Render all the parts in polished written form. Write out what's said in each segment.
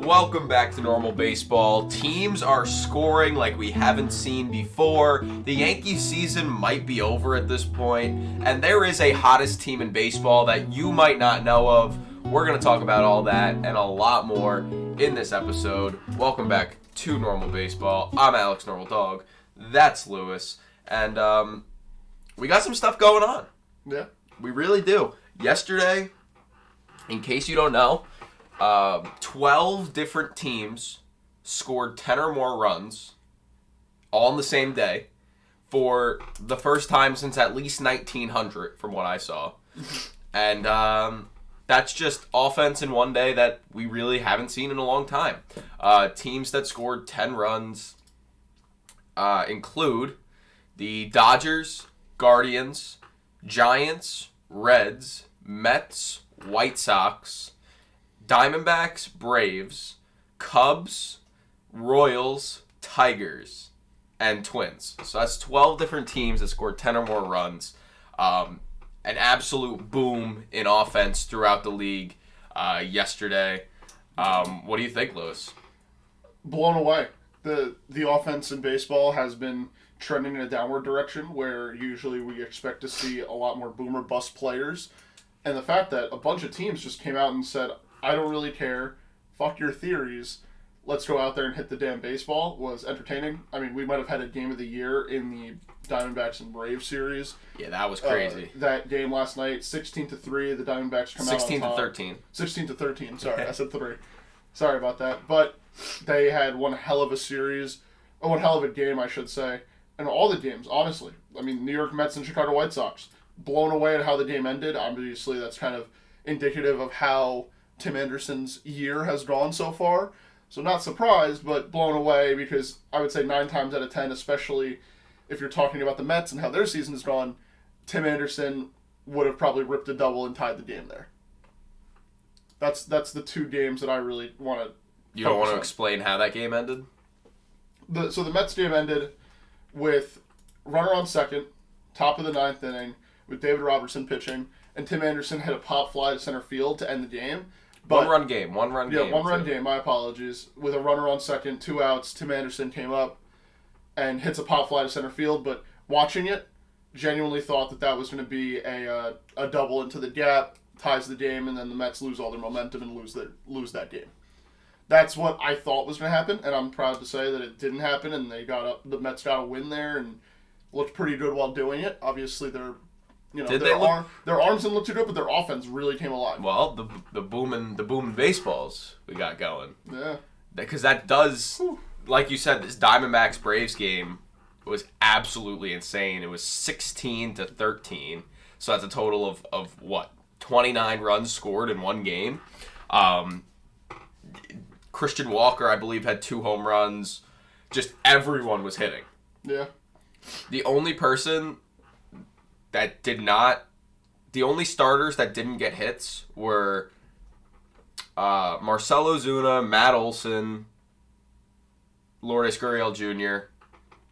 Welcome back to normal baseball. Teams are scoring like we haven't seen before. The Yankees season might be over at this point, and there is a hottest team in baseball that you might not know of. We're going to talk about all that and a lot more in this episode. Welcome back to normal baseball. I'm Alex Normal Dog. That's Lewis. And we got some stuff going on. Yeah. We really do. Yesterday, in case you don't know, 12 different teams scored 10 or more runs all in the same day for the first time since at least 1900 from what I saw. And that's just offense in one day that we really haven't seen in a long time. Teams that scored 10 runs include the Dodgers, Guardians, Giants, Reds, Mets, White Sox, Diamondbacks, Braves, Cubs, Royals, Tigers, and Twins. So that's 12 different teams that scored 10 or more runs. An absolute boom in offense throughout the league yesterday. What do you think, Lewis? Blown away. The offense in baseball has been trending in a downward direction where usually we expect to see a lot more boom or bust players. And the fact that a bunch of teams just came out and said, I don't really care, fuck your theories, let's go out there and hit the damn baseball, was entertaining. I mean, we might have had a game of the year in the Diamondbacks and Braves series. Yeah, that was crazy. That game last night, 16-3, the Diamondbacks come out on top. 16-13. 16-13, sorry, I said 3. Sorry about that. But they had one hell of a series, one hell of a game, I should say. And all the games, honestly. I mean, New York Mets and Chicago White Sox, blown away at how the game ended. Obviously, that's kind of indicative of how Tim Anderson's year has gone so far. So not surprised, but blown away because I would say 9 times out of 10, especially if you're talking about the Mets and how their season has gone, Tim Anderson would have probably ripped a double and tied the game there. That's the 2 games that I really want to. You don't want to explain how that game ended? So the Mets game ended with runner on second, top of the 9th inning, with David Robertson pitching, and Tim Anderson hit a pop fly to center field to end the game. But, one run game. Yeah, one-run game, my apologies. With a runner on second, 2 outs, Tim Anderson came up and hits a pop fly to center field, but watching it, genuinely thought that was going to be a double into the gap, ties the game, and then the Mets lose all their momentum and lose that game. That's what I thought was going to happen, and I'm proud to say that it didn't happen, and the Mets got a win there and looked pretty good while doing it. Obviously, their arms didn't look too good, but their offense really came alive. Well, the booming baseballs we got going. Yeah. Because that does, like you said, this Diamondbacks Braves game was absolutely insane. It was 16-13, so that's a total of what, 29 runs scored in one game. Christian Walker, I believe, had 2 home runs. Just everyone was hitting. Yeah. The only person that did not, the only starters that didn't get hits were Marcell Ozuna, Matt Olson, Lourdes Gurriel Jr.,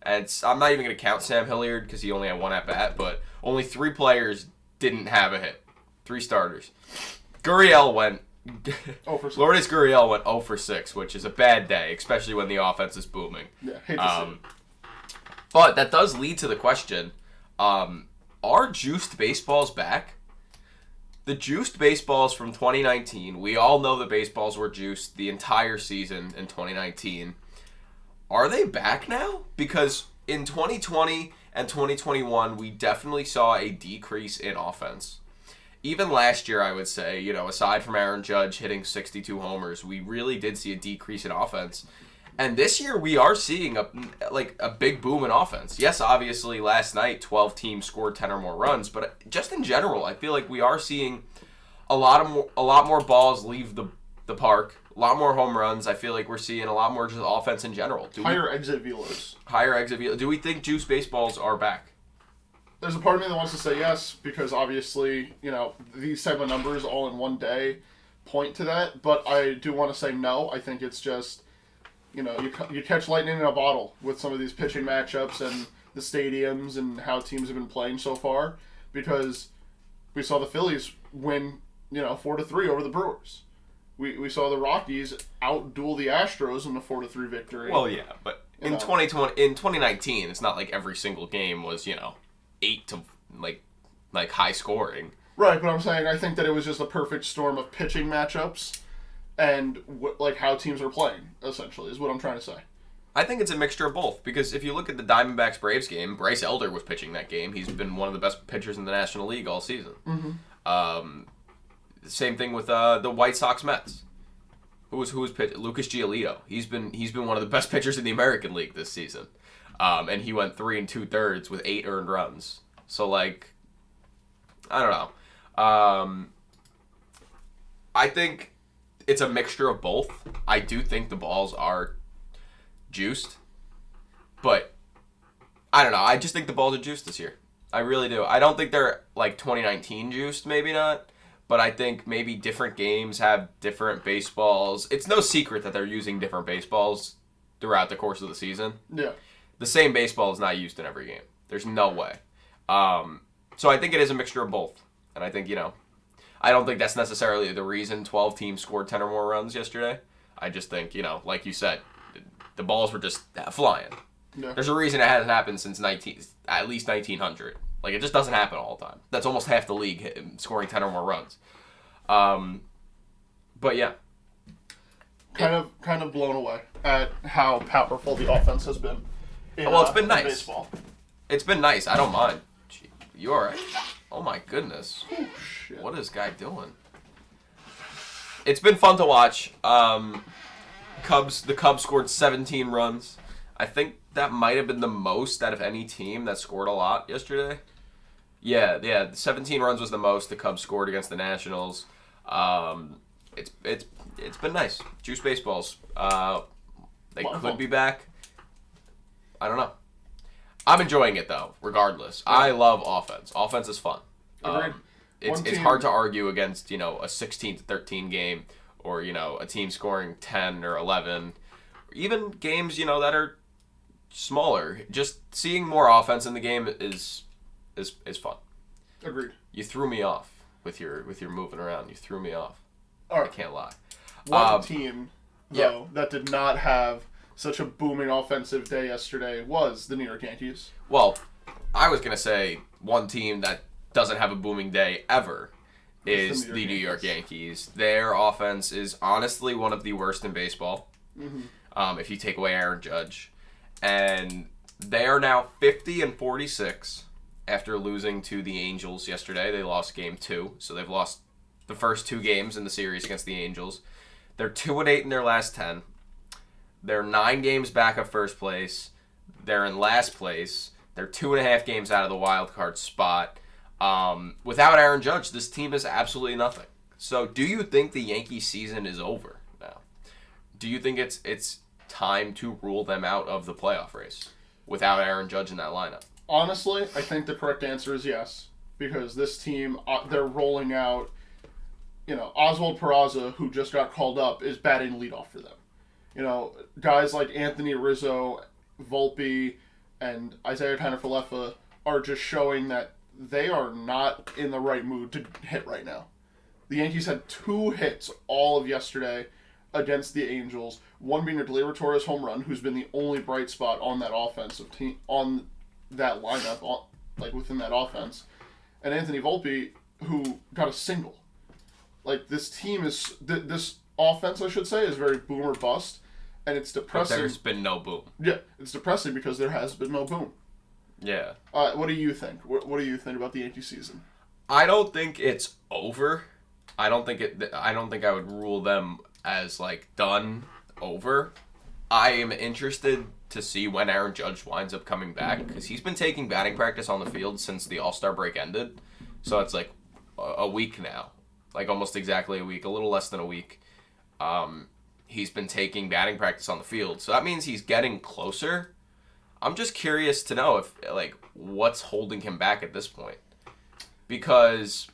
and I'm not even going to count Sam Hilliard because he only had 1 at-bat, but only 3 players didn't have a hit. 3 starters. Gurriel went... Lourdes Gurriel went 0 for 6, which is a bad day, especially when the offense is booming. Yeah, hate to see it. But that does lead to the question, are juiced baseballs back? The juiced baseballs from 2019, we all know the baseballs were juiced the entire season in 2019. Are they back now? Because in 2020 and 2021, we definitely saw a decrease in offense. Even last year, I would say, aside from Aaron Judge hitting 62 homers, we really did see a decrease in offense. And this year, we are seeing a big boom in offense. Yes, obviously, last night, 12 teams scored 10 or more runs, but just in general, I feel like we are seeing a lot more balls leave the park, a lot more home runs. I feel like we're seeing a lot more just offense in general. Higher exit velos. Do we think juice baseballs are back? There's a part of me that wants to say yes, because obviously, these type of numbers all in one day point to that. But I do want to say no. I think it's just, you catch lightning in a bottle with some of these pitching matchups and the stadiums and how teams have been playing so far. Because we saw the Phillies win, 4-3 over the Brewers. We saw the Rockies outduel the Astros in the 4-3 victory. Well, yeah, but in 2019, it's not like every single game was 8 to like high scoring. Right, but I'm saying I think that it was just a perfect storm of pitching matchups and like how teams are playing. Essentially, is what I'm trying to say. I think it's a mixture of both because if you look at the Diamondbacks Braves game, Bryce Elder was pitching that game. He's been one of the best pitchers in the National League all season. Mm-hmm. Same thing with the White Sox Mets. Who was pitching? Lucas Giolito. He's been one of the best pitchers in the American League this season, and he went 3 2/3 with 8 earned runs. So like, I don't know. I think it's a mixture of both. I do think the balls are juiced, but I don't know. I just think the balls are juiced this year. I really do. I don't think they're like 2019 juiced, maybe not, but I think maybe different games have different baseballs. It's no secret that they're using different baseballs throughout the course of the season. Yeah. The same baseball is not used in every game. There's no way. So I think it is a mixture of both. And I think, I don't think that's necessarily the reason 12 teams scored 10 or more runs yesterday. I just think, like you said, the balls were just flying. Yeah. There's a reason it hasn't happened since at least 1900. Like, it just doesn't happen all the time. That's almost half the league scoring 10 or more runs. But yeah. Kind of blown away at how powerful the offense has been. It's been nice. Baseball. It's been nice. I don't mind. Gee, you all right? Oh my goodness. Oh, shit. What is this guy doing? It's been fun to watch. The Cubs scored 17 runs. I think that might have been the most out of any team that scored a lot yesterday. Yeah, 17 runs was the most the Cubs scored against the Nationals. It's been nice. Juice baseballs. They could be back. I don't know. I'm enjoying it though, regardless. Yeah. I love offense. Offense is fun. It's hard to argue against, a 16-13 game or, a team scoring 10 or 11. Even games, that are smaller. Just seeing more offense in the game is fun. Agreed. You threw me off with your moving around. You threw me off. All right. I can't lie. One team, though, that did not have such a booming offensive day yesterday was the New York Yankees. Well, I was going to say one team that doesn't have a booming day ever is the New York Yankees. Their offense is honestly one of the worst in baseball, if you take away Aaron Judge. And they are now 50-46 after losing to the Angels yesterday. They lost game 2, so they've lost the first 2 games in the series against the Angels. They're 2-8 in their last 10. They're 9 games back of first place. They're in last place. They're 2.5 games out of the wild card spot. Without Aaron Judge, this team is absolutely nothing. So, do you think the Yankees season is over now? Do you think it's time to rule them out of the playoff race without Aaron Judge in that lineup? Honestly, I think the correct answer is yes, because this team, they're rolling out. Oswald Peraza, who just got called up, is batting leadoff for them. Guys like Anthony Rizzo, Volpe, and Isaiah Tanner-Falefa are just showing that they are not in the right mood to hit right now. The Yankees had 2 hits all of yesterday against the Angels, one being a De La Torres home run, who's been the only bright spot on that offensive team, on that lineup, within that offense, and Anthony Volpe, who got a single. This team is, this offense, I should say, is very boom or bust, and it's depressing. But there's been no boom. Yeah, it's depressing because there has been no boom. Yeah. What do you think? What do you think about the Yankee season? I don't think it's over. I don't think I would rule them as done over. I am interested to see when Aaron Judge winds up coming back because he's been taking batting practice on the field since the All-Star break ended. So it's a week now. Almost exactly a week, a little less than a week. He's been taking batting practice on the field. So that means he's getting closer. I'm just curious to know if what's holding him back at this point. Because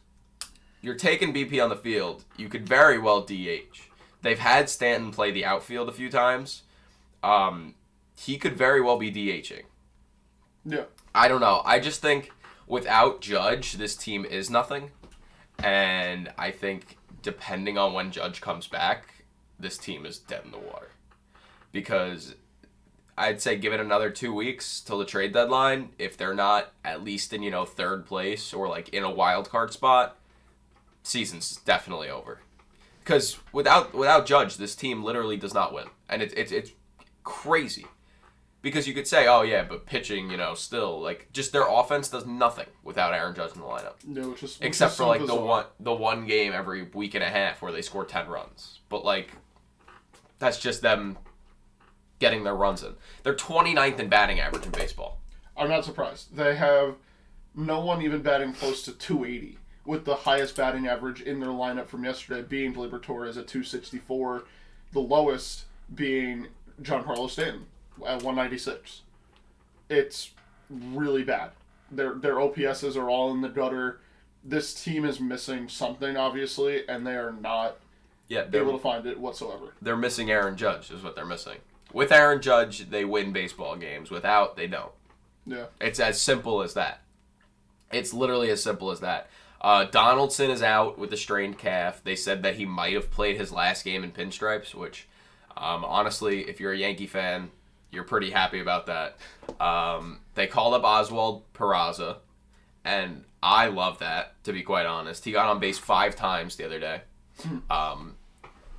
you're taking BP on the field, you could very well DH. They've had Stanton play the outfield a few times. He could very well be DHing. Yeah. I don't know. I just think without Judge, this team is nothing. And I think depending on when Judge comes back, this team is dead in the water. Because I'd say give it another 2 weeks till the trade deadline. If they're not at least in, third place or like in a wild card spot, season's definitely over. Because without Judge, this team literally does not win. And it's crazy. Because you could say, oh yeah, but pitching, still, like, just their offense does nothing without Aaron Judge in the lineup. No, except for like the one game every week and a half where they score 10 runs. But like, that's just them getting their runs in. They're 29th in batting average in baseball. I'm not surprised. They have no one even batting close to 280, with the highest batting average in their lineup from yesterday being Gleyber Torres at 264, the lowest being Giancarlo Stanton at 196. It's really bad. Their OPSs are all in the gutter. This team is missing something, obviously, and they are not able to find it whatsoever. They're missing Aaron Judge is what they're missing. With Aaron Judge, they win baseball games. Without, they don't. Yeah. It's as simple as that. It's literally as simple as that. Donaldson is out with a strained calf. They said that he might have played his last game in pinstripes, which, honestly, if you're a Yankee fan, you're pretty happy about that. They called up Oswald Peraza, and I love that, to be quite honest. He got on base 5 times the other day.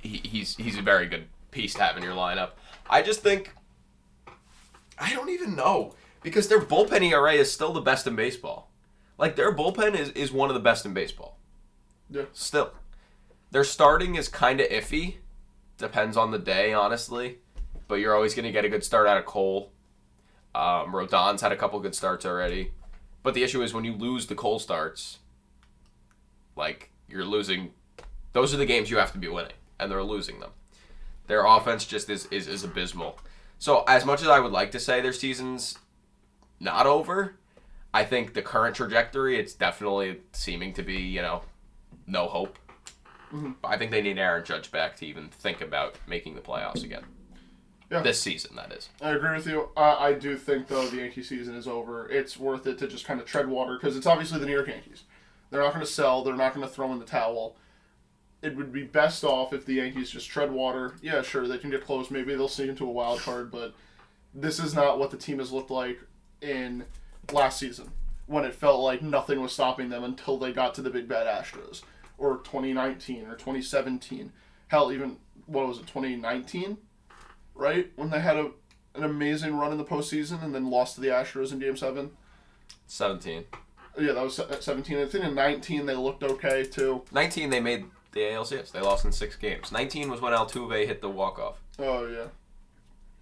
He's a very good piece to have in your lineup. I just think, I don't even know, because their bullpen ERA is still the best in baseball. Like, their bullpen is one of the best in baseball. Yeah. Still. Their starting is kind of iffy. Depends on the day, honestly. But you're always going to get a good start out of Cole. Rodon's had a couple good starts already. But the issue is when you lose the Cole starts, like, you're losing. Those are the games you have to be winning, and they're losing them. Their offense just is abysmal. So as much as I would like to say their season's not over, I think the current trajectory, it's definitely seeming to be, no hope. Mm-hmm. I think they need Aaron Judge back to even think about making the playoffs again. Yeah. This season, that is. I agree with you. I do think, though, the Yankee season is over. It's worth it to just kind of tread water, because it's obviously the New York Yankees. They're not going to sell. They're not going to throw in the towel. It would be best off if the Yankees just tread water. Yeah, sure, they can get close. Maybe they'll sneak into a wild card, but this is not what the team has looked like in last season, when it felt like nothing was stopping them until they got to the big bad Astros, or 2019 or 2017. Hell, even, 2019? Right? When they had an amazing run in the postseason and then lost to the Astros in Game 7? 17. Yeah, that was 17. I think in 19 they looked okay, too. 19, they made the ALCS. They lost in 6 games. 19 was when Altuve hit the walk-off. Oh, yeah.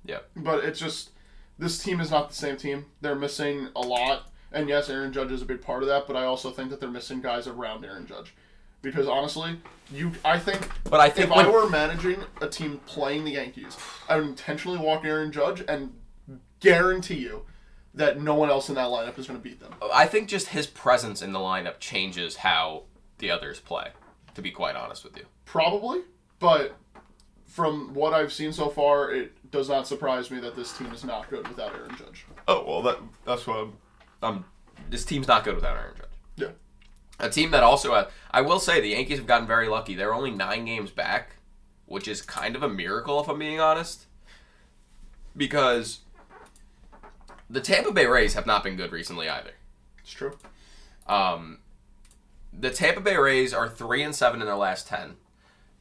Yeah. But it's just, this team is not the same team. They're missing a lot. And yes, Aaron Judge is a big part of that, but I also think that they're missing guys around Aaron Judge. Because honestly, I think if I were managing a team playing the Yankees, I would intentionally walk Aaron Judge and guarantee you that no one else in that lineup is going to beat them. I think just his presence in the lineup changes how the others play, to be quite honest with you. Probably, but from what I've seen so far, it does not surprise me that this team is not good without Aaron Judge. Oh, well, that's what this team's not good without Aaron Judge. Yeah. A team that also I will say, the Yankees have gotten very lucky. They're only 9 games back, which is kind of a miracle, if I'm being honest. Because the Tampa Bay Rays have not been good recently either. It's true. The Tampa Bay Rays are 3-7 in their last 10.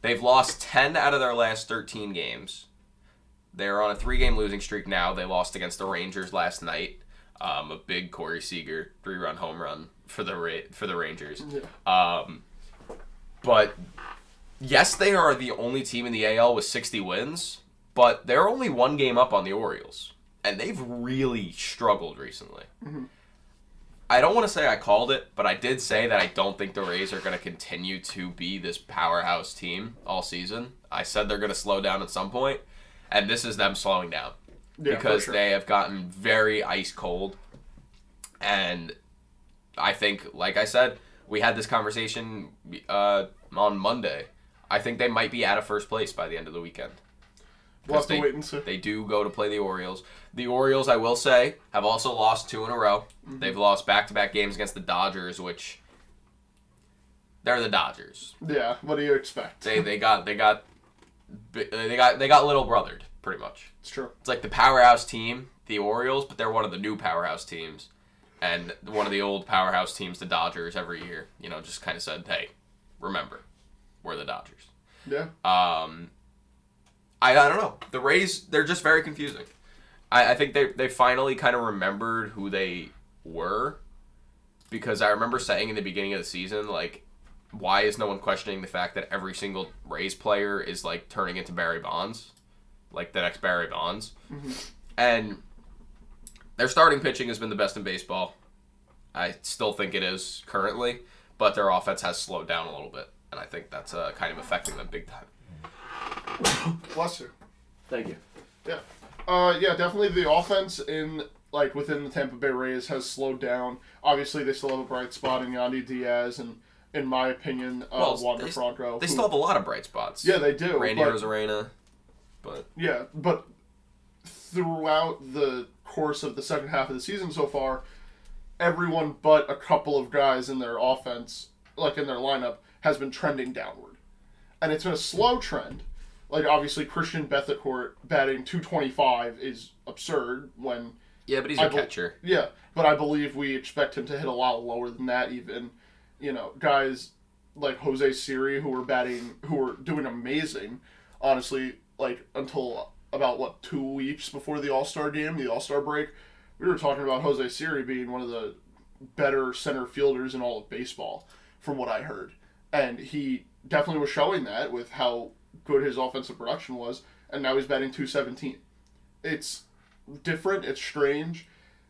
They've lost 10 out of their last 13 games. They're on a 3-game losing streak now. They lost against the Rangers last night. A big Corey Seager 3-run home run for the Rangers. Yeah. But yes, they are the only team in the AL with 60 wins, but they're only 1 game up on the Orioles, and they've really struggled recently. Mm-hmm. I don't want to say I called it, but I did say that I don't think the Rays are going to continue to be this powerhouse team all season. I said they're going to slow down at some point, and this is them slowing down. Yeah, because for sure. they have gotten very ice cold. And I think, like I said, we had this conversation on Monday. I think they might be out of first place by the end of the weekend. We'll have to wait and see. They do go to play the Orioles. The Orioles, I will say, have also lost 2 in a row. Mm-hmm. They've lost back-to-back games against the Dodgers, which They're the Dodgers. Yeah, what do you expect? They got little brothered, pretty much. It's true. It's like the powerhouse team, the Orioles, but they're one of the new powerhouse teams. And one of the old powerhouse teams, the Dodgers, every year, just kind of said, hey, remember, we're the Dodgers. Yeah. I don't know. The Rays, they're just very confusing. I think they finally kind of remembered who they were, because I remember saying in the beginning of the season, like, why is no one questioning the fact that every single Rays player is, like, turning into Barry Bonds? Like, the next Barry Bonds. Mm-hmm. And their starting pitching has been the best in baseball. I still think it is currently, but their offense has slowed down a little bit, and I think that's kind of affecting them big time. Bless you. Thank you. Yeah. Yeah, definitely the offense within the Tampa Bay Rays has slowed down. Obviously, they still have a bright spot in Yandy Diaz and, in my opinion, Wander Franco. They still have a lot of bright spots. Yeah, they do. Randy Arozarena, but... Yeah, but throughout the course of the second half of the season so far, everyone but a couple of guys in their offense, like in their lineup, has been trending downward. And it's been a slow trend. Like, obviously, Christian Bethancourt batting .225 is absurd when... Yeah, but he's a catcher. Yeah, but I believe we expect him to hit a lot lower than that even. Guys like Jose Siri who were doing amazing, honestly, like, until about, 2 weeks before the All-Star game, the All-Star break. We were talking about Jose Siri being one of the better center fielders in all of baseball, from what I heard. And he definitely was showing that with how good his offensive production was, and now he's batting .217. It's different, it's strange,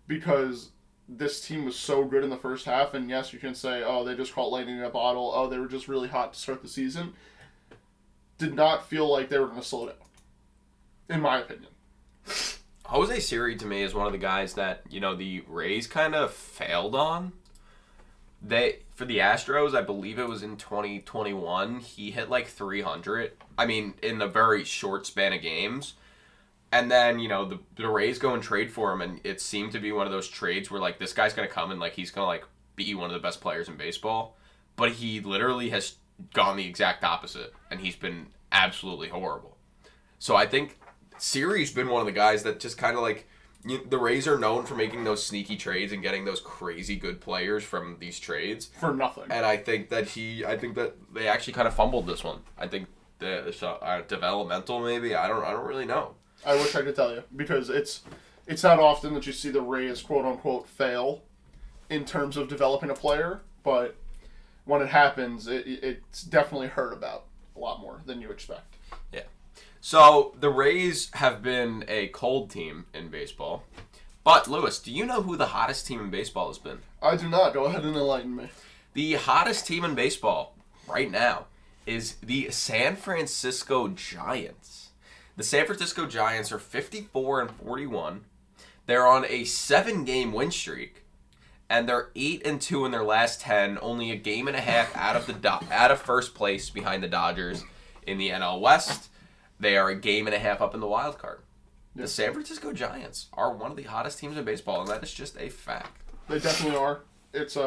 because this team was so good in the first half, and yes, you can say, oh, they just caught lightning in a bottle, oh, they were just really hot to start the season. Did not feel like they were going to slow down, in my opinion. Jose Siri, to me, is one of the guys that, the Rays kind of failed on. For the Astros, I believe it was in 2021, he hit like 300. I mean, in a very short span of games. And then, the Rays go and trade for him, and it seemed to be one of those trades where, like, this guy's going to come and, like, he's going to, like, be one of the best players in baseball. But he literally has gone the exact opposite, and he's been absolutely horrible. So I think Siri's been one of the guys that just kind of, like, the Rays are known for making those sneaky trades and getting those crazy good players from these trades. For nothing. And I think that they actually kind of fumbled this one. I think the developmental, maybe. I don't really know. I wish I could tell you, because it's not often that you see the Rays, quote-unquote, fail in terms of developing a player, but when it happens, it's definitely heard about a lot more than you expect. Yeah. So, the Rays have been a cold team in baseball, but, Lewis, do you know who the hottest team in baseball has been? I do not. Go ahead and enlighten me. The hottest team in baseball right now is the San Francisco Giants. The San Francisco Giants are 54-41. They're on a 7-game win streak, and they're 8-2 in their last 10. Only a game and a half out of first place behind the Dodgers in the NL West. They are a game and a half up in the wild card. The San Francisco Giants are one of the hottest teams in baseball, and that is just a fact. They definitely are. It's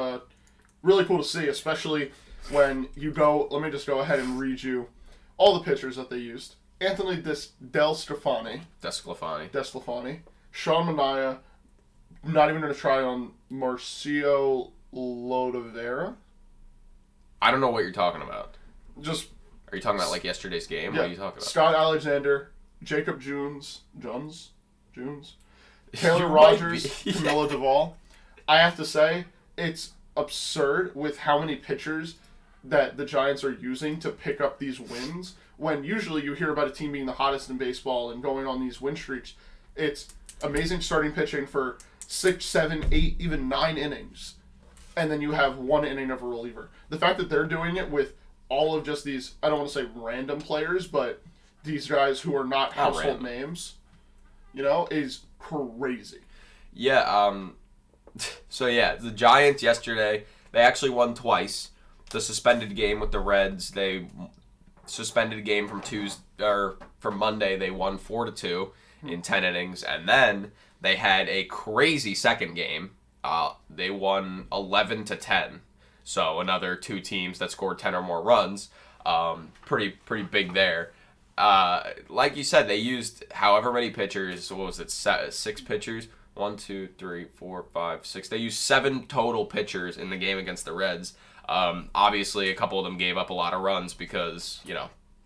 really cool to see, especially when you go. Let me just go ahead and read you all the pitchers that they used. Anthony DeSclafani, Sean Manaea, not even going to try on Marcio Lodavera. I don't know what you're talking about. Are you talking about like yesterday's game? Yeah. What are you talking about? Scott Alexander, Jacob Junes, Taylor Rogers, Camilo Duvall. I have to say, it's absurd with how many pitchers that the Giants are using to pick up these wins, when usually you hear about a team being the hottest in baseball and going on these win streaks. It's amazing starting pitching for 6, 7, 8, even 9 innings, and then you have 1 inning of a reliever. The fact that they're doing it with all of just these, I don't want to say random players, but these guys who are not household names, is crazy. Yeah, so yeah, the Giants yesterday, they actually won twice. The suspended game with the Reds, they suspended a game from Monday. They won 4-2 in 10 innings, and then they had a crazy second game. They won 11-10. So another 2 teams that scored 10 or more runs. Pretty big there. Like you said, they used however many pitchers. What was it? 6 pitchers. 1, 2, 3, 4, 5, 6. They used 7 total pitchers in the game against the Reds. Obviously, a couple of them gave up a lot of runs because,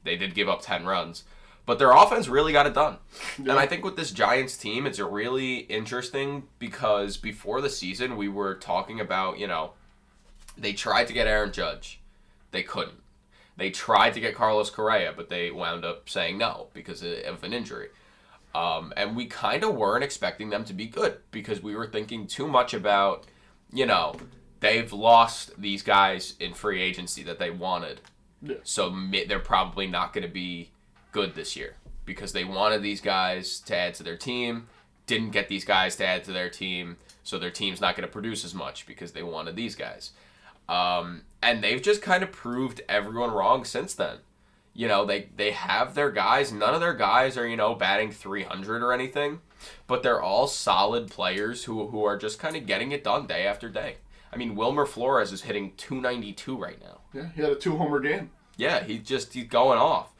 they did give up 10 runs. But their offense really got it done. Yeah. And I think with this Giants team, it's really interesting because before the season, we were talking about, they tried to get Aaron Judge. They couldn't. They tried to get Carlos Correa, but they wound up saying no because of an injury. And we kind of weren't expecting them to be good because we were thinking too much about, they've lost these guys in free agency that they wanted. Yeah. So they're probably not going to be good this year because they wanted these guys to add to their team, didn't get these guys to add to their team, so their team's not going to produce as much because they wanted these guys. And they've just kind of proved everyone wrong since then. They have their guys. None of their guys are, batting 300 or anything, but they're all solid players who are just kind of getting it done day after day. I mean, Wilmer Flores is hitting 292 right now. Yeah, he had a 2-homer game. Yeah, he's going off.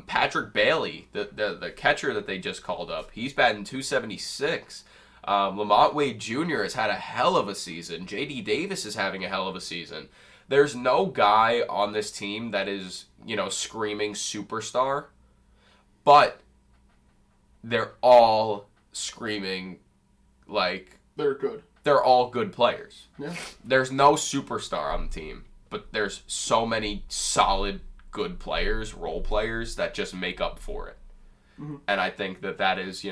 Patrick Bailey, the catcher that they just called up, he's batting 276. Lamont Wade Jr. has had a hell of a season. J.D. Davis is having a hell of a season. There's no guy on this team that is, screaming superstar, but they're all screaming like they're good. They're all good players. Yeah. There's no superstar on the team, but there's so many solid, good players, role players that just make up for it. Mm-hmm. And I think that is,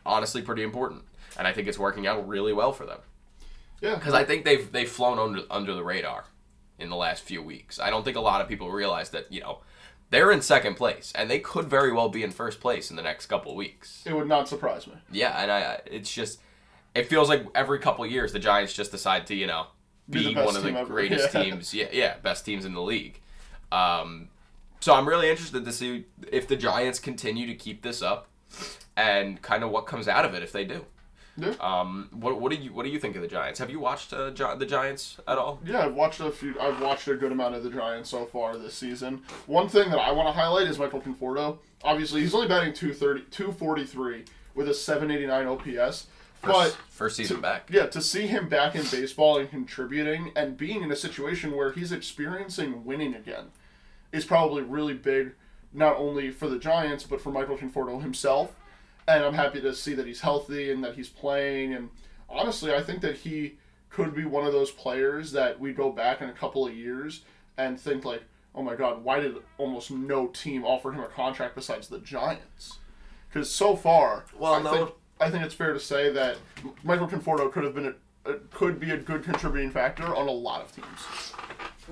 honestly pretty important. And I think it's working out really well for them. Yeah. Because I think they've flown under the radar in the last few weeks. I don't think a lot of people realize that, they're in second place, and they could very well be in first place in the next couple of weeks. It would not surprise me. Yeah, and it's just, it feels like every couple of years the Giants just decide to, be one of the greatest teams. Yeah, best teams in the league. So I'm really interested to see if the Giants continue to keep this up and kind of what comes out of it if they do. Yeah. What do you think of the Giants? Have you watched the Giants at all? Yeah, I've watched a good amount of the Giants so far this season. One thing that I want to highlight is Michael Conforto. Obviously, he's only batting 243 with a 789 OPS. But first season back. Yeah, to see him back in baseball and contributing and being in a situation where he's experiencing winning again is probably really big, not only for the Giants, but for Michael Conforto himself. And I'm happy to see that he's healthy and that he's playing. And honestly, I think that he could be one of those players that we go back in a couple of years and think like, oh my God, why did almost no team offer him a contract besides the Giants? Because so far, I think it's fair to say that Michael Conforto could be a good contributing factor on a lot of teams.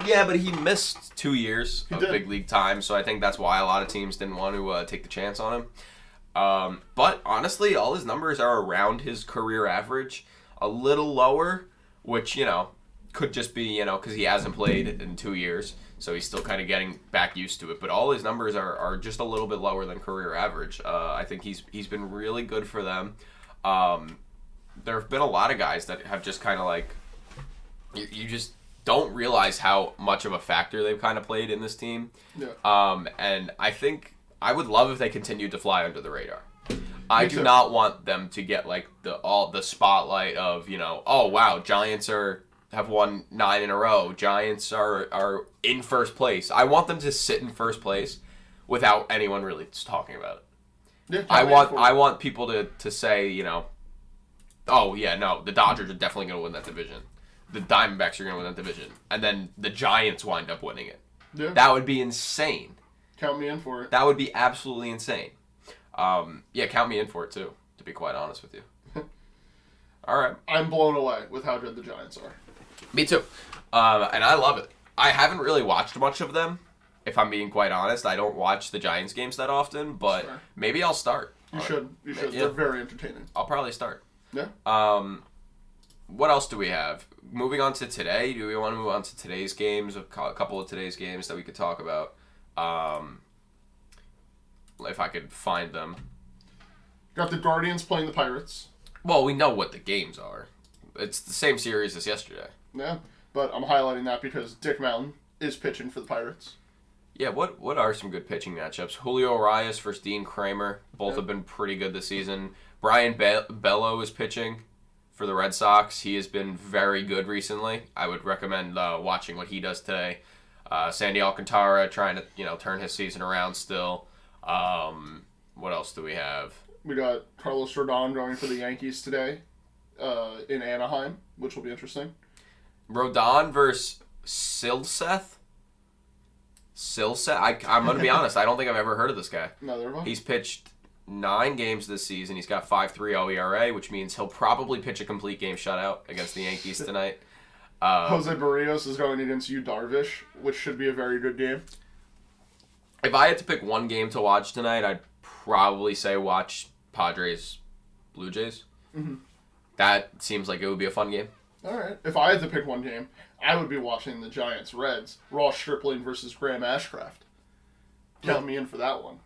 Yeah, but he missed 2 years of big league time, so I think that's why a lot of teams didn't want to take the chance on him. But honestly, all his numbers are around his career average, a little lower, which, could just be, because he hasn't played in 2 years, so he's still kind of getting back used to it. But all his numbers are just a little bit lower than career average. I think he's been really good for them. There have been a lot of guys that have just kind of like, you just don't realize how much of a factor they've kind of played in this team. Yeah. And I think I would love if they continued to fly under the radar. I do not want them to get like the spotlight of, oh wow, Giants have won 9 in a row. Giants are in first place. I want them to sit in first place without anyone really talking about it. Yeah, I want people to say, oh yeah, no, the Dodgers are definitely going to win that division. The Diamondbacks are going to win that division. And then the Giants wind up winning it. Yeah. That would be insane. Count me in for it. That would be absolutely insane. Yeah, count me in for it too, to be quite honest with you. All right. I'm blown away with how good the Giants are. Me too. And I love it. I haven't really watched much of them, if I'm being quite honest. I don't watch the Giants games that often, but maybe I'll start. You should. Yeah. They're very entertaining. I'll probably start. Yeah. What else do we have? Moving on to today, do we want to move on to today's games? A couple of today's games that we could talk about. If I could find them. Got the Guardians playing the Pirates. Well, we know what the games are. It's the same series as yesterday. Yeah. But I'm highlighting that because Dick Mountain is pitching for the Pirates. Yeah, what are some good pitching matchups? Julio Arias versus Dean Kramer. Both Yeah. have been pretty good this season. Brian Bello is pitching for the Red Sox. He has been very good recently. I would recommend watching what he does today. Sandy Alcantara trying to turn his season around still. What else do we have? We got Carlos Rodon going for the Yankees today in Anaheim, which will be interesting. Rodon versus Silseth. I'm going to be honest. I don't think I've ever heard of this guy. Neither of us. He's pitched 9 games this season. He's got 5.30 ERA, which means he'll probably pitch a complete game shutout against the Yankees tonight. Jose Barrios is going against Yu Darvish, which should be a very good game. If I had to pick one game to watch tonight, I'd probably say watch Padres Blue Jays. Mm-hmm. That seems like it would be a fun game. All right. If I had to pick one game, I would be watching the Giants Reds, Ross Stripling versus Graham Ashcraft. Count me in for that one.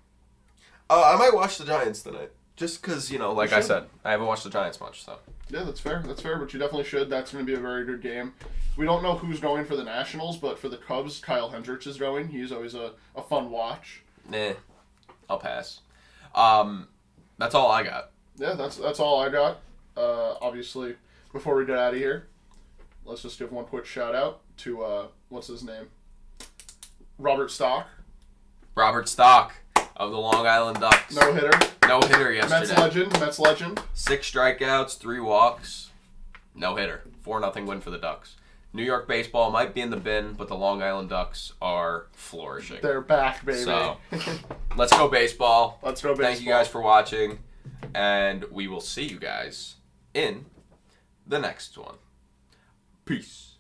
I might watch the Giants tonight. Just because, like I should. said, I haven't watched the Giants much, so. Yeah, that's fair. That's fair, but you definitely should. That's going to be a very good game. We don't know who's going for the Nationals, but for the Cubs, Kyle Hendricks is going. He's always a fun watch. I'll pass. That's all I got. Yeah, that's all I got. Obviously, before we get out of here, let's just give one quick shout out to what's his name, Robert Stock. Robert Stock of the Long Island Ducks. No hitter yesterday. Mets legend. 6 strikeouts, 3 walks. No hitter. 4-0 win for the Ducks. New York baseball might be in the bin, but the Long Island Ducks are flourishing. They're back, baby. So, let's go baseball. Let's go baseball. Thank you guys for watching, and we will see you guys in the next one. Peace.